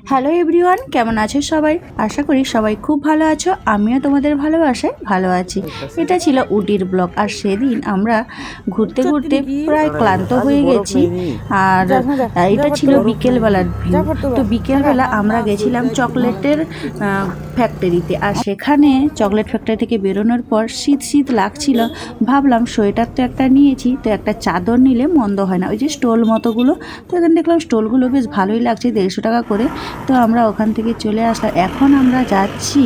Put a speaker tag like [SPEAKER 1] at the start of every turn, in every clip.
[SPEAKER 1] Hello everyone, কেমন আছো সবাই? আশা করি সবাই খুব ভালো আছো। আমিও তোমাদের ভালোবাসায় ভালো আছি। এটা ছিল উটির ব্লগ। আর সেদিন আমরা ঘুরতে ঘুরতে প্রায় ক্লান্ত হয়ে গেছি। আর এটা ছিল বিকেলবেলার ভিউ। তো বিকেলবেলা আমরা গেছিলাম চকলেটের ফ্যাক্টরিতে। আর সেখানে চকলেট ফ্যাক্টরি থেকে বেরোনোর পর শীত শীত লাগছিল। ভাবলাম সোয়েটার তো একটা নিয়েছি, তো একটা চাদর নিলে মন্দ হয় না। ওই যে স্টোল মতোগুলো, তো এখানে দেখলাম স্টোলগুলো বেশ ভালোই লাগছে, 150 টাকা করে। তো আমরা ওখান থেকে চলে আসলাম। এখন আমরা যাচ্ছি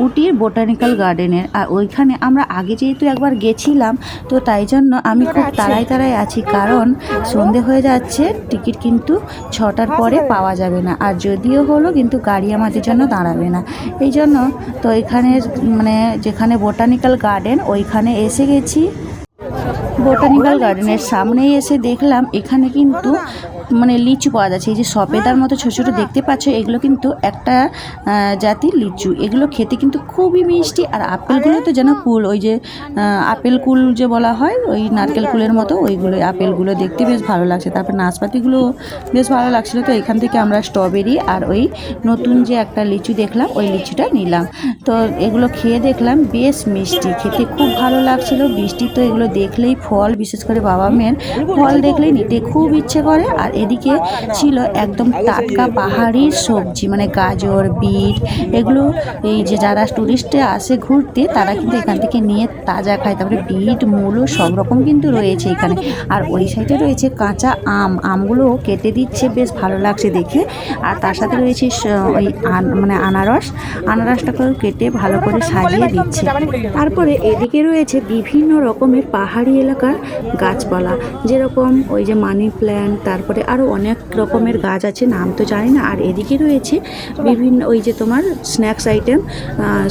[SPEAKER 1] উটির বোটানিক্যাল গার্ডেনের। আর ওইখানে আমরা আগে যেহেতু একবার গেছিলাম, তো তাই জন্য আমি খুব তাড়ায় আছি, কারণ সন্ধে হয়ে যাচ্ছে। টিকিট কিন্তু 6টার পরে পাওয়া যাবে না, আর যদিও হলো কিন্তু গাড়ি আমাদের জন্য দাঁড়াবে না। এই জন্য তো এখানে যেখানে বোটানিক্যাল গার্ডেন ওইখানে এসে গেছি। বোটানিক্যাল গার্ডেনের সামনেই এসে দেখলাম এখানে কিন্তু লিচু পাওয়া যাচ্ছে। এই যে সফেদার মতো ছোটো ছোটো দেখতে পাচ্ছ, এগুলো কিন্তু একটা জাতির লিচু। এগুলো খেতে কিন্তু খুবই মিষ্টি। আর আপেলগুলো তো যেন কুল, ওই যে আপেল কুল যে বলা হয়, ওই নারকেল কুলের মতো ওইগুলো আপেলগুলো দেখতে বেশ ভালো লাগছে। তারপর নাশপাতিগুলো বেশ ভালো লাগছিলো। তো এখান থেকে আমরা স্ট্রবেরি আর ওই নতুন যে একটা লিচু দেখলাম, ওই লিচুটা নিলাম। তো এগুলো খেয়ে দেখলাম বেশ মিষ্টি, খেতে খুব ভালো লাগছিলো। বৃষ্টি তো এগুলো দেখলেই ফল, বিশেষ করে বাবা মেয়ের ফল দেখলেই নিতে খুব ইচ্ছে করে। আর এদিকে ছিল একদম টাটকা পাহাড়ি সবজি, গাজর, বিট। এগুলো এই যে যারা টুরিস্টে আসে ঘুরতে, তারা কিন্তু এখান থেকে নিয়ে তাজা খায়। তারপরে বিট, মূলো সব রকম কিন্তু রয়েছে এখানে। আর ওই সাইডে রয়েছে কাঁচা আমগুলো কেটে দিচ্ছে, বেশ ভালো লাগছে দেখে। আর তার সাথে রয়েছে ওই আনারসটাকেও কেটে ভালো করে সাজিয়ে দিচ্ছে। তারপরে এদিকে রয়েছে বিভিন্ন রকমের পাহাড়ি এলাকার গাছপালা, যেরকম ওই যে মানি প্ল্যান্ট, তারপরে আরও অনেক রকমের গাছ আছে, নাম তো জানি না। আর এদিকে রয়েছে বিভিন্ন ওই যে তোমার স্ন্যাক্স আইটেম,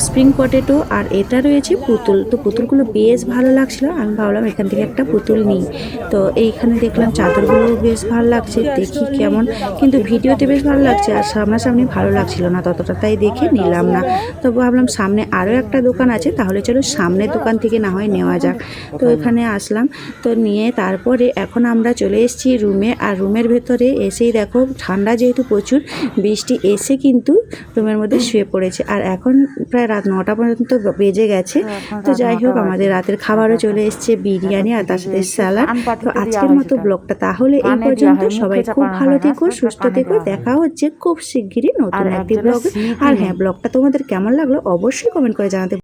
[SPEAKER 1] স্প্রিং পটেটো। আর এটা রয়েছে পুতুল। তো পুতুলগুলো বেশ ভালো লাগছিলো। আমি ভাবলাম এখান থেকে একটা পুতুল নিই। তো এইখানে দেখলাম চাদরগুলো বেশ ভালো লাগছে, দেখি কেমন, কিন্তু ভিডিওতে বেশ ভালো লাগছে, আর সামনাসামনি ভালো লাগছিল না ততটা, তাই দেখে নিলাম না। তো ভাবলাম সামনে আরও একটা দোকান আছে, তাহলে চলো সামনের দোকান থেকে না হয় নেওয়া যাক। তো এখানে আসলাম, তো নিয়ে তারপরে এখন আমরা চলে এসেছি রুমে। আর রুমের ভেতরে এসেই দেখো ঠান্ডা, যেহেতু প্রচুর বৃষ্টি, এসে কিন্তু রুমের মধ্যে শুয়ে পড়েছে। আর এখন প্রায় রাত 9টা পর্যন্ত বেজে গেছে। তো যাই হোক, আমাদের রাতের খাবারও চলে এসছে, বিরিয়ানি আর তার সাথে স্যালাড। তো আজকের মতো ব্লগটা তাহলে এই পর্যন্ত। সবাই খুব ভালো থেকো, সুস্থ থেকো। দেখা হচ্ছে খুব শিগগিরই নতুন একটি ব্লগে। আর হ্যাঁ, ব্লগটা তোমাদের কেমন লাগলো অবশ্যই কমেন্ট করে জানাতে